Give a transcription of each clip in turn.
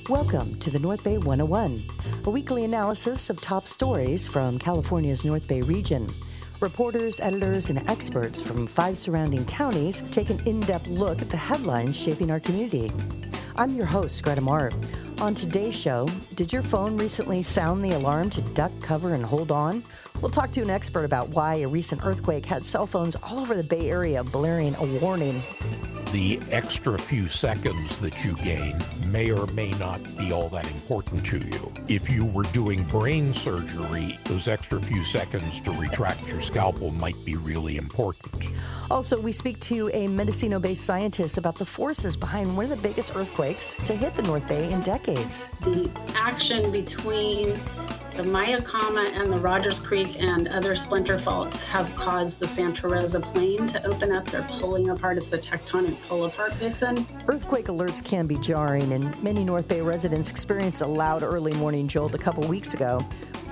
Welcome to the North Bay 101, a weekly analysis of top stories from California's North Bay region. Reporters, editors, and experts from 5 surrounding counties take an in-depth look at the headlines shaping our community. I'm your host, Greta Mart. On today's show, did your phone recently sound the alarm to duck, cover, and hold on? We'll talk to an expert about why a recent earthquake had cell phones all over the Bay Area blaring a warning. The extra few seconds that you gain may or may not be all that important to you. If you were doing brain surgery, those extra few seconds to retract your scalpel might be really important. Also, we speak to a Mendocino-based scientist about the forces behind one of the biggest earthquakes to hit the North Bay in decades. The action between the Maya Comet and the Rogers Creek and other splinter faults have caused the Santa Rosa Plain to open up. They're pulling apart. It's a tectonic pull-apart basin. Earthquake alerts can be jarring, and many North Bay residents experienced a loud early morning jolt a couple weeks ago.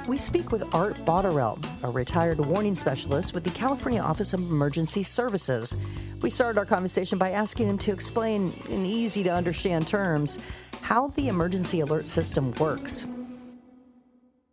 We speak with Art Baderell, a retired warning specialist with the California Office of Emergency Services. We started our conversation by asking him to explain, in easy-to-understand terms, how the emergency alert system works.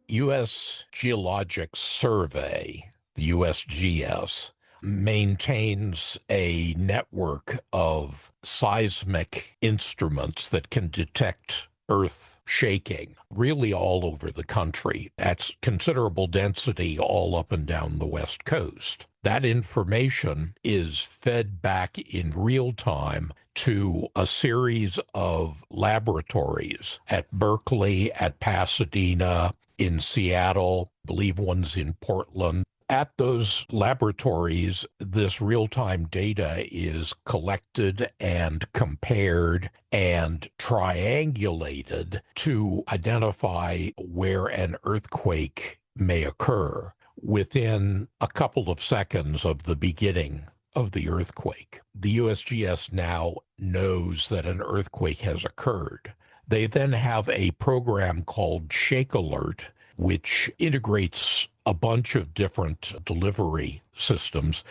U.S. Geologic Survey, the USGS, maintains a network of seismic instruments that can detect earth shaking, really all over the country. That's considerable density all up and down the West Coast. That information is fed back in real time to a series of laboratories at Berkeley, at Pasadena, in Seattle, I believe one's in Portland. At those laboratories, this real-time data is collected and compared and triangulated to identify where an earthquake may occur within a couple of seconds of the beginning of the earthquake. The USGS now knows that an earthquake has occurred. They then have a program called Shake Alert, which integrates a bunch of different delivery systems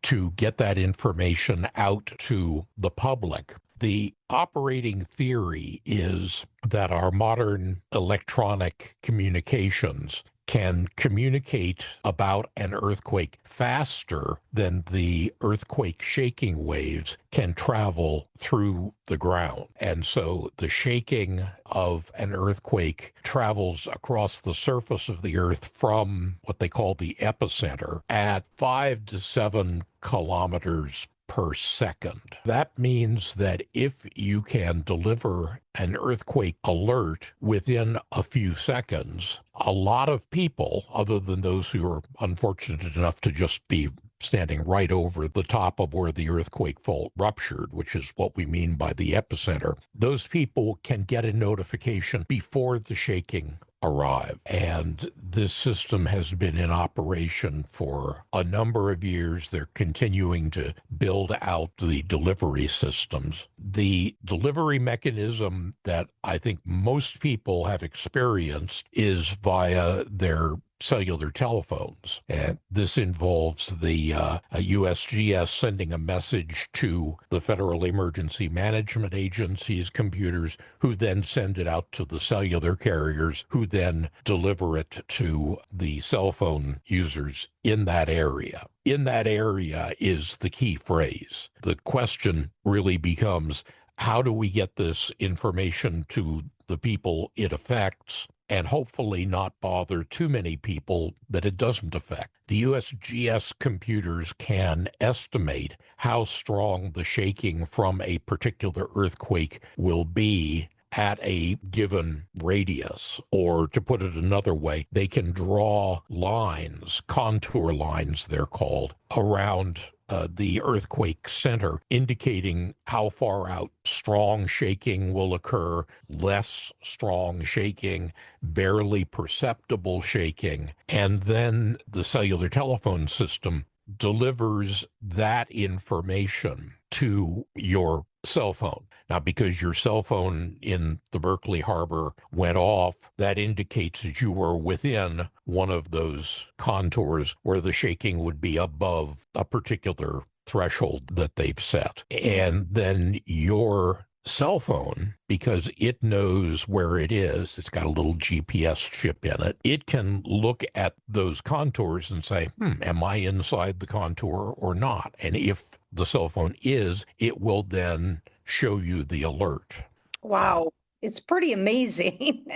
to get that information out to the public. The operating theory is that our modern electronic communications can communicate about an earthquake faster than the earthquake shaking waves can travel through the ground. And so the shaking of an earthquake travels across the surface of the earth from what they call the epicenter at 5 to 7 kilometers per second. That means that if you can deliver an earthquake alert within a few seconds, a lot of people, other than those who are unfortunate enough to just be standing right over the top of where the earthquake fault ruptured, which is what we mean by the epicenter, those people can get a notification before the shaking arrive. And this system has been in operation for a number of years. They're continuing to build out the delivery systems. The delivery mechanism that I think most people have experienced is via their cellular telephones. And this involves the USGS sending a message to the Federal Emergency Management Agency's computers, who then send it out to the cellular carriers, who then deliver it to the cell phone users in that area. In that area is the key phrase. The question really becomes, how do we get this information to the people it affects, and hopefully not bother too many people that it doesn't affect? The USGS computers can estimate how strong the shaking from a particular earthquake will be at a given radius. Or to put it another way, they can draw lines, contour lines they're called, around the earthquake center, indicating how far out strong shaking will occur, less strong shaking, barely perceptible shaking, and then the cellular telephone system delivers that information to your cell phone. Now, because your cell phone in the Berkeley Harbor went off, that indicates that you were within one of those contours where the shaking would be above a particular threshold that they've set. And then your cell phone, because it knows where it is, it's got a little GPS chip in it, it can look at those contours and say, am I inside the contour or not? And if the cell phone is, it will then show you the alert. Wow. It's pretty amazing.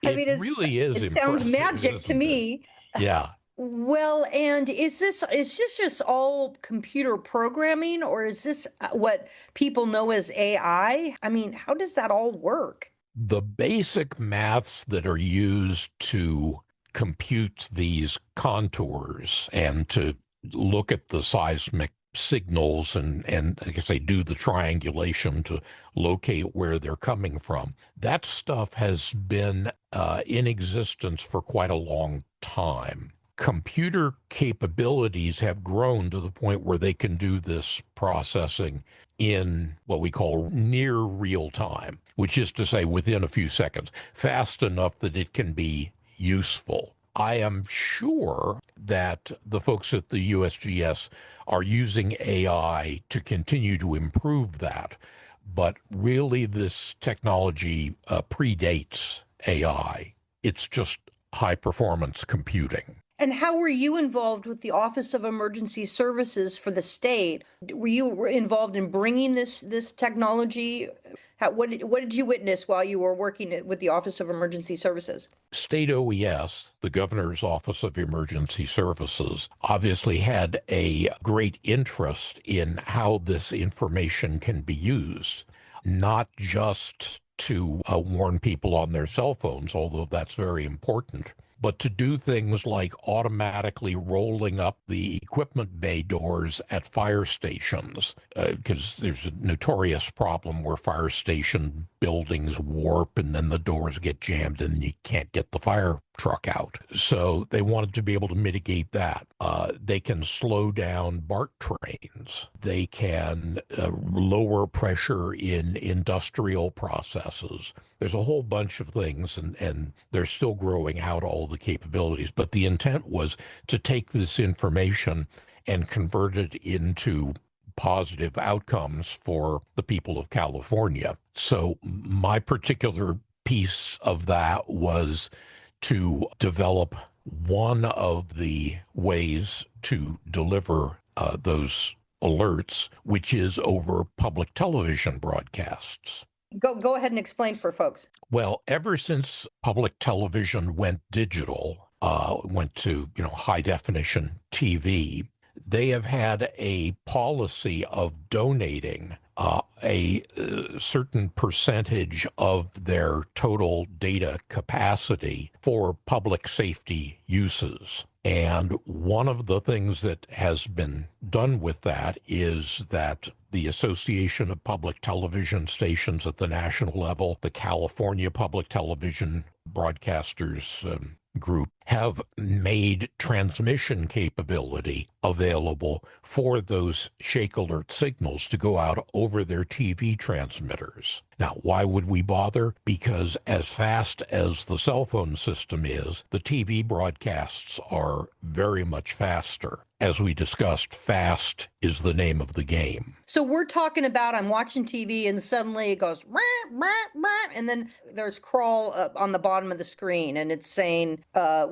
I mean, really is it sounds impressive, magic to me. Yeah. Well, and is this just all computer programming, or is this what people know as AI? I mean, how does that all work? The basic maths that are used to compute these contours and to look at the seismic signals and I guess they do the triangulation to locate where they're coming from. That stuff has been in existence for quite a long time. Computer capabilities have grown to the point where they can do this processing in what we call near real time, which is to say within a few seconds, fast enough that it can be useful. I am sure that the folks at the USGS are using AI to continue to improve that, but really this technology predates AI. It's just high performance computing. And how were you involved with the Office of Emergency Services for the state? Were you involved in bringing this technology? What did you witness while you were working with the Office of Emergency Services? State OES, the Governor's Office of Emergency Services, obviously had a great interest in how this information can be used, not just to warn people on their cell phones, although that's very important, but to do things like automatically rolling up the equipment bay doors at fire stations, because there's a notorious problem where fire station buildings warp and then the doors get jammed and you can't get the fire truck out. So they wanted to be able to mitigate that. They can slow down BART trains. They can lower pressure in industrial processes. There's a whole bunch of things, and they're still growing out all the capabilities. But the intent was to take this information and convert it into positive outcomes for the people of California. So my particular piece of that was to develop one of the ways to deliver those alerts, which is over public television broadcasts. Go ahead and explain for folks. Well, ever since public television went digital, went to high definition TV, they have had a policy of donating a certain percentage of their total data capacity for public safety uses. And one of the things that has been done with that is that the Association of Public Television Stations at the national level, the California Public Television Broadcasters Group, have made transmission capability available for those shake alert signals to go out over their TV transmitters. Now, why would we bother? Because as fast as the cell phone system is, the TV broadcasts are very much faster. As we discussed, fast is the name of the game. So we're talking about I'm watching TV and suddenly it goes, "Wah, wah, wah," and then there's crawl on the bottom of the screen and it's saying,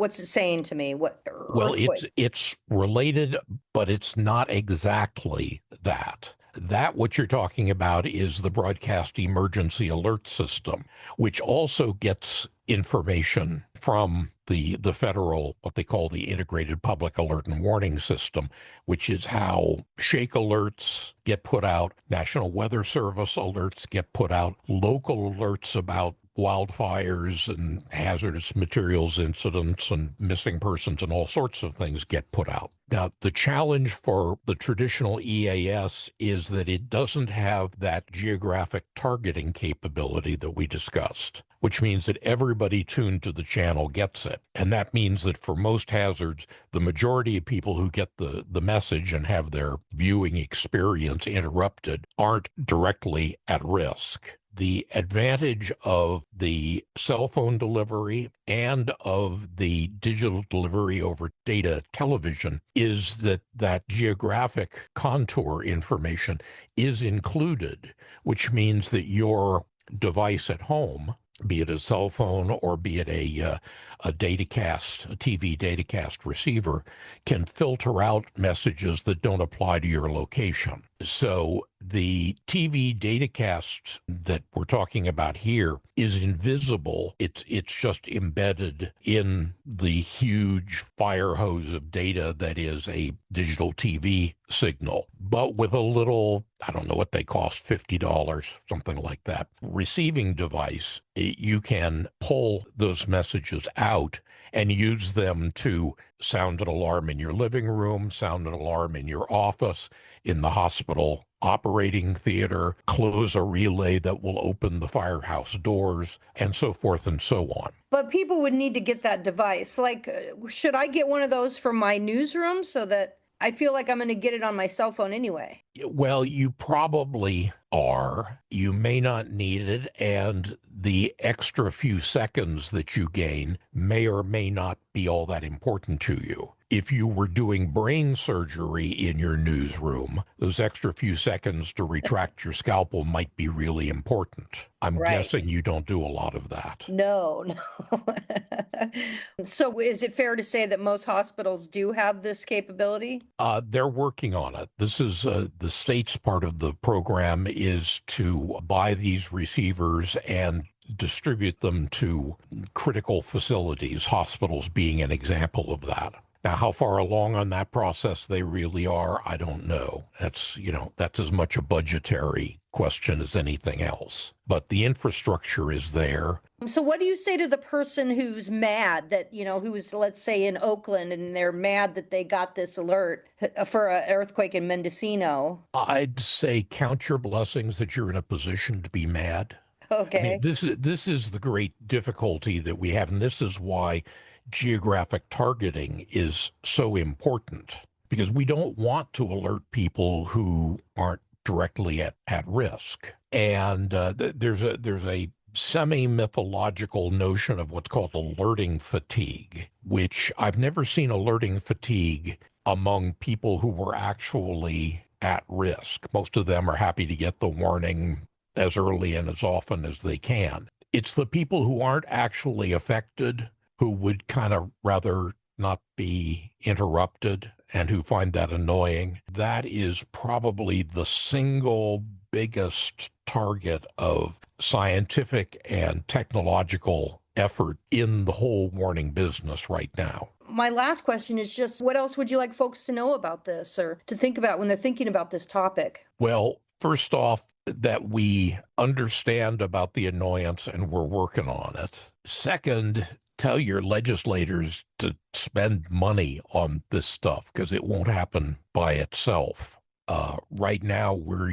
what's it saying to me? Well, it's related, but it's not exactly that. That what you're talking about is the Broadcast Emergency Alert System, which also gets information from the federal, what they call the Integrated Public Alert and Warning System, which is how shake alerts get put out, National Weather Service alerts get put out, local alerts about wildfires and hazardous materials incidents and missing persons and all sorts of things get put out. Now, the challenge for the traditional EAS is that it doesn't have that geographic targeting capability that we discussed, which means that everybody tuned to the channel gets it. And that means that for most hazards, the majority of people who get the message and have their viewing experience interrupted aren't directly at risk. the advantage of the cell phone delivery and of the digital delivery over data television is that geographic contour information is included, which means that your device at home, be it a cell phone or be it a datacast, a TV datacast receiver, can filter out messages that don't apply to your location. So the TV datacast that we're talking about here is invisible. It's just embedded in the huge fire hose of data that is a digital TV signal, but with a little, I don't know what they cost, $50, something like that, receiving device. You can pull those messages out and use them to sound an alarm in your living room, sound an alarm in your office, in the hospital operating theater, close a relay that will open the firehouse doors, and so forth and so on. But people would need to get that device. Like, should I get one of those for my newsroom so that I feel like I'm going to get it on my cell phone anyway? Well, you probably are. You may not need it, and the extra few seconds that you gain may or may not be all that important to you. If you were doing brain surgery in your newsroom, those extra few seconds to retract your scalpel might be really important. I'm guessing you don't do a lot of that. No. So is it fair to say that most hospitals do have this capability? They're working on it. This is the state's part of the program is to buy these receivers and distribute them to critical facilities, hospitals being an example of that. Now, how far along on that process they really are, I don't know. That's as much a budgetary question as anything else. But the infrastructure is there. So what do you say to the person who's mad that, who's, let's say, in Oakland and they're mad that they got this alert for an earthquake in Mendocino? I'd say count your blessings that you're in a position to be mad. Okay. I mean, this is the great difficulty that we have, and this is why geographic targeting is so important, because we don't want to alert people who aren't directly at risk. And there's a semi-mythological notion of what's called alerting fatigue, which I've never seen alerting fatigue among people who were actually at risk. Most of them are happy to get the warning as early and as often as they can. It's the people who aren't actually affected who would kind of rather not be interrupted and who find that annoying. That is probably the single biggest target of scientific and technological effort in the whole warning business right now. My last question is just, what else would you like folks to know about this or to think about when they're thinking about this topic? Well, first off, that we understand about the annoyance and we're working on it. Second, tell your legislators to spend money on this stuff because it won't happen by itself. Right now, we're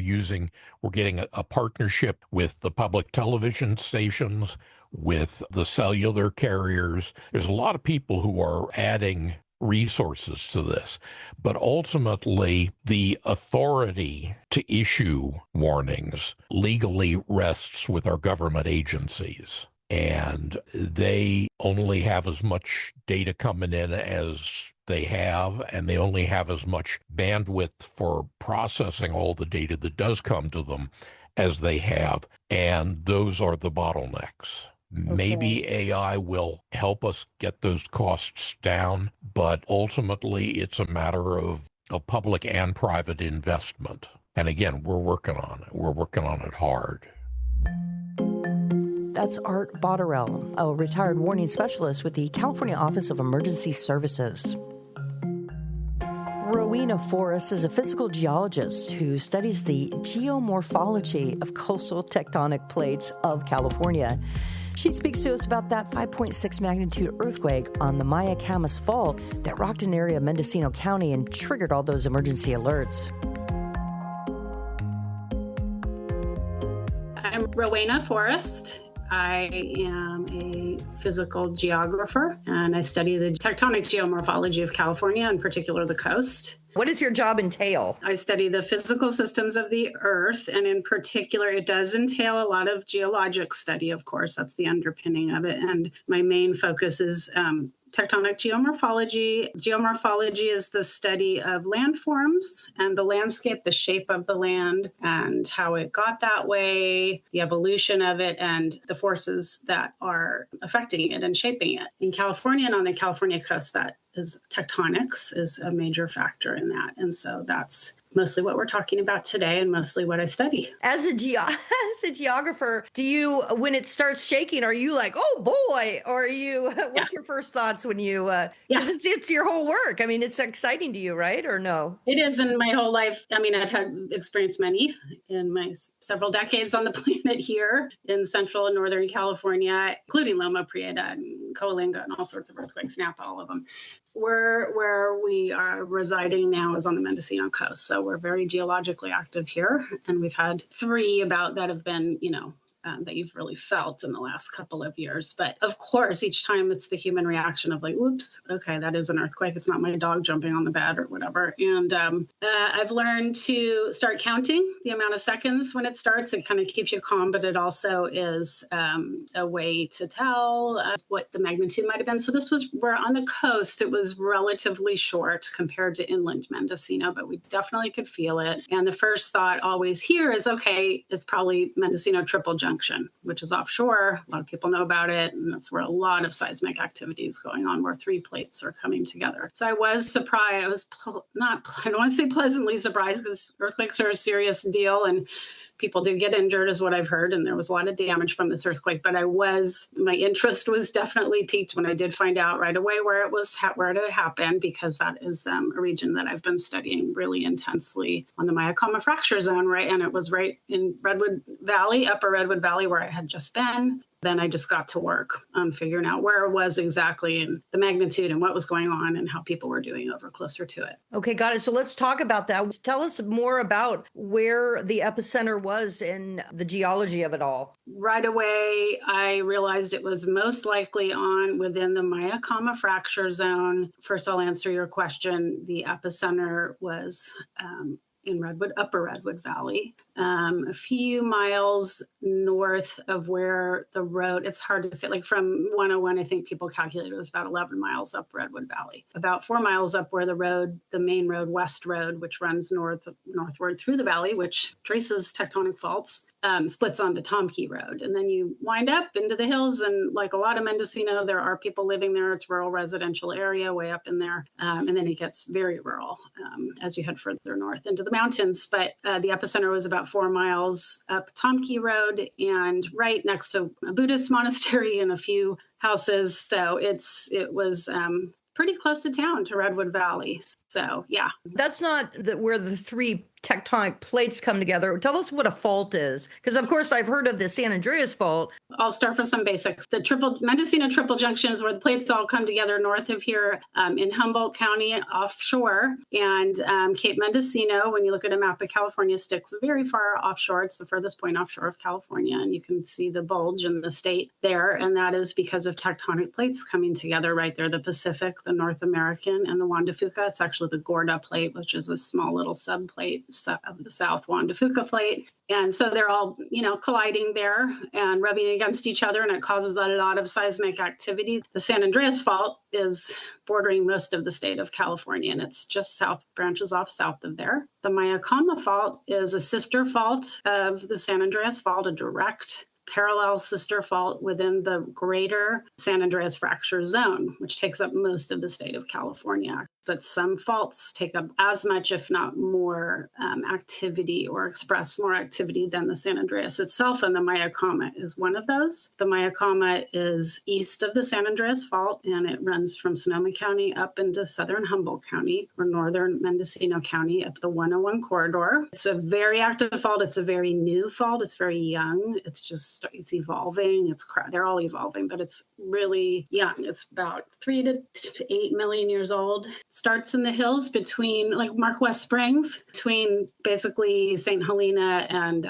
getting a partnership with the public television stations, with the cellular carriers. There's a lot of people who are adding resources to this, but ultimately the authority to issue warnings legally rests with our government agencies. And they only have as much data coming in as they have, and they only have as much bandwidth for processing all the data that does come to them as they have. And those are the bottlenecks. Okay. Maybe AI will help us get those costs down, but ultimately it's a matter of public and private investment. And again, we're working on it. We're working on it hard. That's Art Baderell, a retired warning specialist with the California Office of Emergency Services. Rowena Forrest is a physical geologist who studies the geomorphology of coastal tectonic plates of California. She speaks to us about that 5.6 magnitude earthquake on the Mayacamas Fault that rocked an area of Mendocino County and triggered all those emergency alerts. I'm Rowena Forrest. I am a physical geographer, and I study the tectonic geomorphology of California, in particular the coast. What does your job entail? I study the physical systems of the Earth, and in particular, it does entail a lot of geologic study, of course. That's the underpinning of it. And my main focus is tectonic geomorphology. Geomorphology is the study of landforms and the landscape, the shape of the land and how it got that way, the evolution of it, and the forces that are affecting it and shaping it. In California and on the California coast, that is tectonics is a major factor in that. And so that's mostly what we're talking about today and mostly what I study. As a geographer, do you, when it starts shaking, are you like, oh boy, or are you, what's your first thoughts when you, because it's your whole work. I mean, it's exciting to you, right? Or no? It is in my whole life. I mean, I've had experienced many in my several decades on the planet here in central and northern California, including Loma Prieta and Coalinga and all sorts of earthquakes, Napa, all of them. Where we are residing now is on the Mendocino coast. So we're very geologically active here. And we've had 3 about that have been, that you've really felt in the last couple of years. But of course, each time it's the human reaction of like, whoops, okay, that is an earthquake. It's not my dog jumping on the bed or whatever. And I've learned to start counting the amount of seconds when it starts. It kind of keeps you calm, but it also is a way to tell what the magnitude might have been. So we're on the coast. It was relatively short compared to inland Mendocino, but we definitely could feel it. And the first thought always here is, okay, it's probably Mendocino Triple Junction, which is offshore. A lot of people know about it. And that's where a lot of seismic activity is going on, where 3 plates are coming together. So I was surprised. I was I don't want to say pleasantly surprised because earthquakes are a serious deal and people do get injured is what I've heard. And there was a lot of damage from this earthquake, but my interest was definitely piqued when I did find out right away where it had happened, because that is a region that I've been studying really intensely on the Mayakama fracture zone, right? And it was right in Redwood Valley, Upper Redwood Valley, where I had just been. Then I just got to work on figuring out where it was exactly and the magnitude and what was going on and how people were doing over closer to it. Okay, got it. So let's talk about that. Tell us more about where the epicenter was in the geology of it all. Right away, I realized it was most likely within the Mayakama fracture zone. First, I'll answer your question. The epicenter was in Upper Redwood Valley, a few miles north of where the road, it's hard to say, like from 101, I think people calculated it was about 11 miles up Redwood Valley, about 4 miles up where the main road, West Road, which runs northward through the valley, which traces tectonic faults, splits onto Tom Key Road. And then you wind up into the hills, and like a lot of Mendocino, there are people living there. It's rural residential area way up in there. And then it gets very rural as you head further north into the mountains. But the epicenter was about 4 miles up Tom Key Road and right next to a Buddhist monastery and a few houses. So it was pretty close to town, to Redwood Valley. So, yeah. That's not where the 3 tectonic plates come together. Tell us what a fault is, because of course I've heard of the San Andreas fault. I'll start from some basics. The Mendocino Triple Junction is where the plates all come together north of here in Humboldt County offshore, and Cape Mendocino, when you look at a map of California, sticks very far offshore. It's the furthest point offshore of California, and you can see the bulge in the state there, and that is because of tectonic plates coming together right there, the Pacific, the North American, and the Juan de Fuca. It's actually the Gorda Plate, which is a small little subplate of the South Juan de Fuca Plate. And so they're all, colliding there and rubbing against each other, and it causes a lot of seismic activity. The San Andreas Fault is bordering most of the state of California, and it's just branches off south of there. The Mayakama Fault is a sister fault of the San Andreas Fault, a direct parallel sister fault within the greater San Andreas fracture zone, which takes up most of the state of California. But some faults take up as much, if not more, activity or express more activity than the San Andreas itself, and the Mayakama is one of those. The Mayakama is east of the San Andreas Fault, and it runs from Sonoma County up into southern Humboldt County or northern Mendocino County up the 101 corridor. It's a very active fault. It's a very new fault. It's very young. It's evolving. They're all evolving, but it's really young. It's about 3 to 8 million years old. Starts in the hills between like Mark West Springs, between basically St. Helena and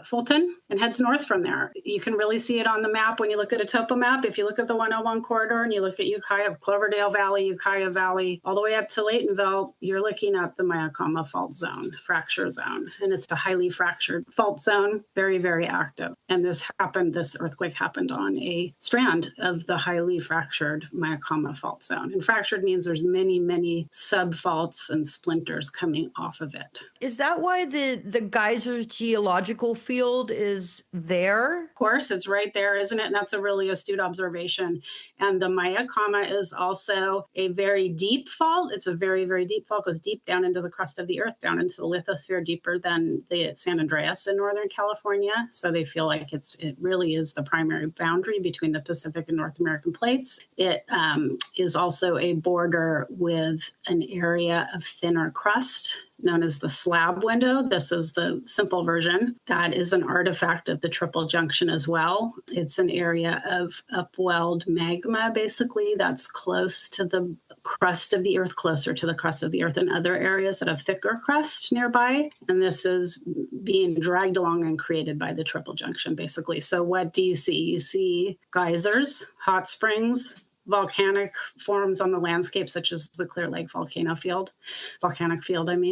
Fulton. and heads north from there. You can really see it on the map when you look at a topo map. If you look at the 101 corridor and you look at Ukiah, Cloverdale Valley, Ukiah Valley, all the way up to Laytonville, you're looking at the Mayakama fault zone, fracture zone. And it's a highly fractured fault zone, very, very active. And this earthquake happened on a strand of the highly fractured Mayakama fault zone. And fractured means there's many, many subfaults and splinters coming off of it. Is that why the geysers geological field is there? Of course, it's right there, isn't it? And that's a really astute observation. And the Mayakama is also a very deep fault. It's a very, very deep fault, goes deep down into the crust of the earth, down into the lithosphere, deeper than the San Andreas in Northern California. So they feel like it really is the primary boundary between the Pacific and North American plates. It is also a border with an area of thinner crust known as the slab window. This is the simple version. That is an artifact of the triple junction as well. It's an area of upwelled magma, basically, that's close to the crust of the earth, closer to the crust of the earth than other areas that have thicker crust nearby. And this is being dragged along and created by the triple junction, basically. So what do you see? You see geysers, hot springs, volcanic forms on the landscape, such as the Clear Lake volcanic field.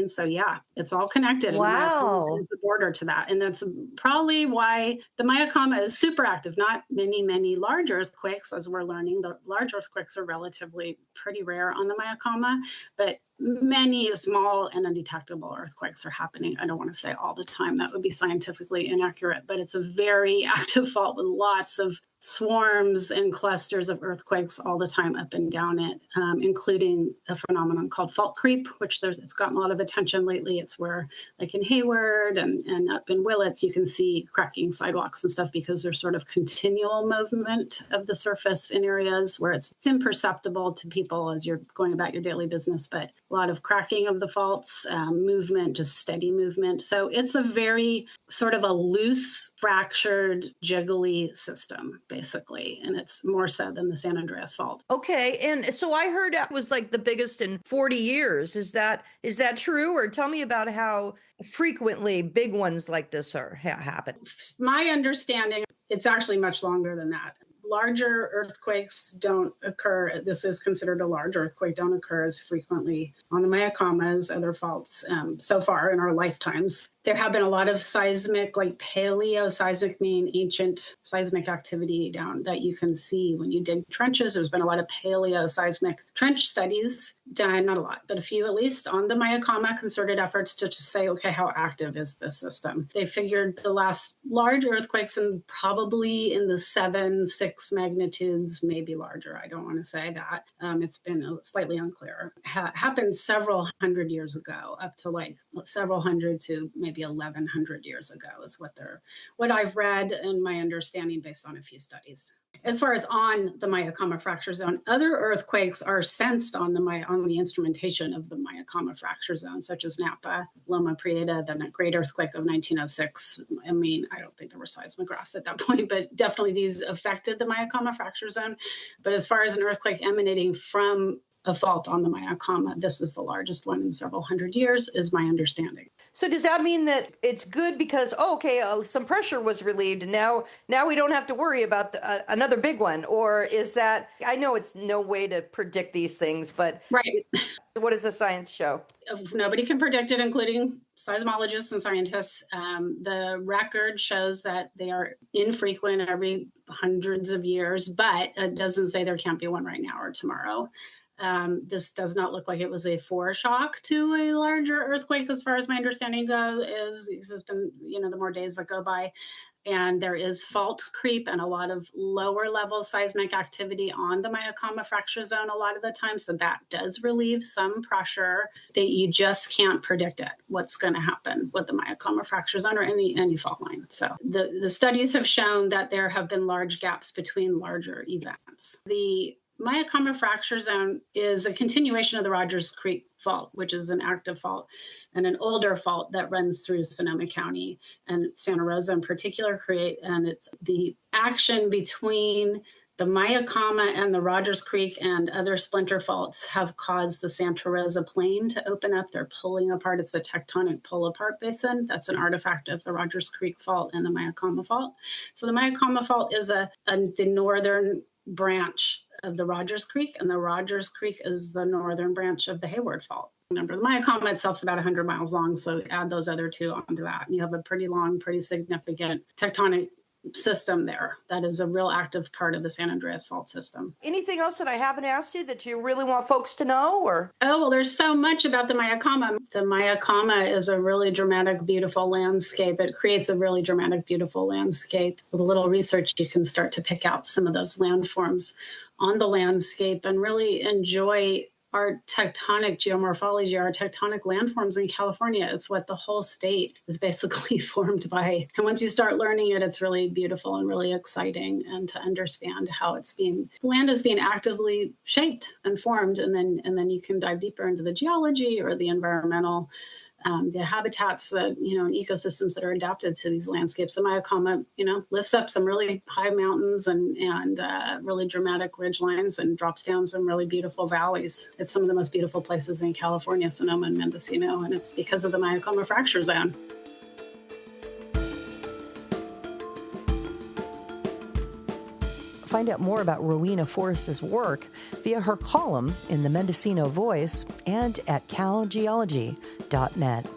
So yeah, it's all connected. Wow. It's a border to that. And that's probably why the Mayakama is super active. Not many, many large earthquakes, as we're learning. The large earthquakes are relatively pretty rare on the Mayakama, but many small and undetectable earthquakes are happening. I don't want to say all the time. That would be scientifically inaccurate, but it's a very active fault with lots of swarms and clusters of earthquakes all the time up and down it, including a phenomenon called fault creep, which it's gotten a lot of attention lately. It's where, like in Hayward and up in Willits, you can see cracking sidewalks and stuff because there's sort of continual movement of the surface in areas where it's imperceptible to people as you're going about your daily business, but a lot of cracking of the faults, movement, just steady movement. So it's a very sort of a loose, fractured, jiggly system, basically. And it's more so than the San Andreas fault. Okay. And so I heard it was like the biggest in 40 years. Is that true? Or tell me about how frequently big ones like this happen. My understanding, it's actually much longer than that. Larger earthquakes don't occur. This is considered a large earthquake, don't occur as frequently on the Mayakama as other faults so far in our lifetimes. There have been a lot of seismic, like paleoseismic, meaning ancient seismic activity down that you can see when you dig trenches. There's been a lot of paleoseismic trench studies done, not a lot, but a few at least, on the Mayakama, concerted efforts to say, okay, how active is this system? They figured the last large earthquakes and probably in the 7-6 magnitudes, maybe larger. I don't want to say that. It's been slightly unclear. Happened several hundred years ago, up to like several hundred to maybe 1,100 years ago is what I've read and my understanding based on a few studies. As far as on the Mayakama fracture zone, other earthquakes are sensed on the instrumentation of the Mayakama fracture zone, such as Napa, Loma Prieta, then a great earthquake of 1906. I mean, I don't think there were seismographs at that point, but definitely these affected the Mayakama fracture zone. But as far as an earthquake emanating from a fault on the Mayakama, this is the largest one in several hundred years, is my understanding. So does that mean that it's good because, some pressure was relieved and now we don't have to worry about another big one? Or is that, I know it's no way to predict these things, but right. What does the science show? Nobody can predict it, including seismologists and scientists. The record shows that they are infrequent every hundreds of years, but it doesn't say there can't be one right now or tomorrow. This does not look like it was a foreshock to a larger earthquake, as far as my understanding goes. It's been, the more days that go by, and there is fault creep and a lot of lower level seismic activity on the Mayakama fracture zone a lot of the time. So that does relieve some pressure that you just can't predict it, what's going to happen with the Mayakama fracture zone or any fault line. So the studies have shown that there have been large gaps between larger events. The Mayakama fracture zone is a continuation of the Rogers Creek fault, which is an active fault and an older fault that runs through Sonoma County and Santa Rosa in particular and it's the action between The Mayakama and the Rogers Creek and other splinter faults have caused the Santa Rosa Plain to open up. They're pulling apart. It's a tectonic pull-apart basin. That's an artifact of the Rogers Creek Fault and the Mayakama Fault. So the Mayakama Fault is the northern branch of the Rogers Creek, and the Rogers Creek is the northern branch of the Hayward Fault. Remember, the Mayakama itself is about 100 miles long, so add those other two onto that, and you have a pretty long, pretty significant tectonic system there. That is a real active part of the San Andreas Fault system. Anything else that I haven't asked you that you really want folks to know? Or well, there's so much about the Mayakama. The Mayakama is a really dramatic, beautiful landscape. It creates a really dramatic, beautiful landscape. With a little research, you can start to pick out some of those landforms on the landscape and really enjoy our tectonic geomorphology, our tectonic landforms in California. It's what the whole state is basically formed by. And once you start learning it, it's really beautiful and really exciting, and to understand how land is being actively shaped and formed. And then you can dive deeper into the geology or the environmental, the habitats that, and ecosystems that are adapted to these landscapes. The Mayakama, lifts up some really high mountains and really dramatic ridge lines and drops down some really beautiful valleys. It's some of the most beautiful places in California, Sonoma and Mendocino, and it's because of the Mayakama fracture zone. Find out more about Rowena Forrest's work via her column in the Mendocino Voice and at calgeology.net.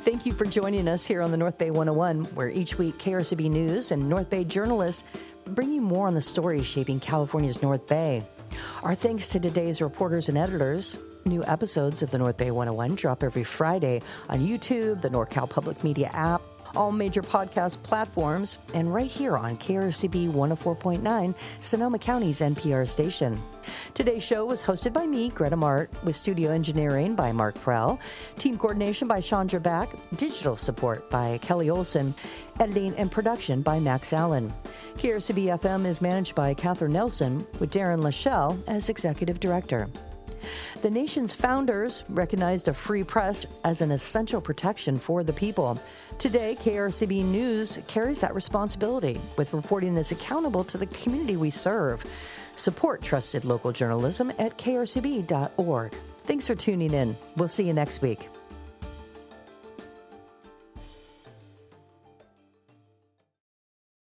Thank you for joining us here on the North Bay 101, where each week KRCB News and North Bay journalists bring you more on the stories shaping California's North Bay. Our thanks to today's reporters and editors. New episodes of the North Bay 101 drop every Friday on YouTube, the NorCal Public Media app, all major podcast platforms, and right here on KRCB 104.9, Sonoma County's NPR station. Today's show was hosted by me, Greta Mart, with studio engineering by Mark Prell, team coordination by Chandra Back, digital support by Kelly Olson, editing and production by Max Allen. KRCB FM is managed by Catherine Nelson, with Darren Lachelle as executive director. The nation's founders recognized a free press as an essential protection for the people. Today, KRCB News carries that responsibility with reporting that's accountable to the community we serve. Support trusted local journalism at krcb.org. Thanks for tuning in. We'll see you next week.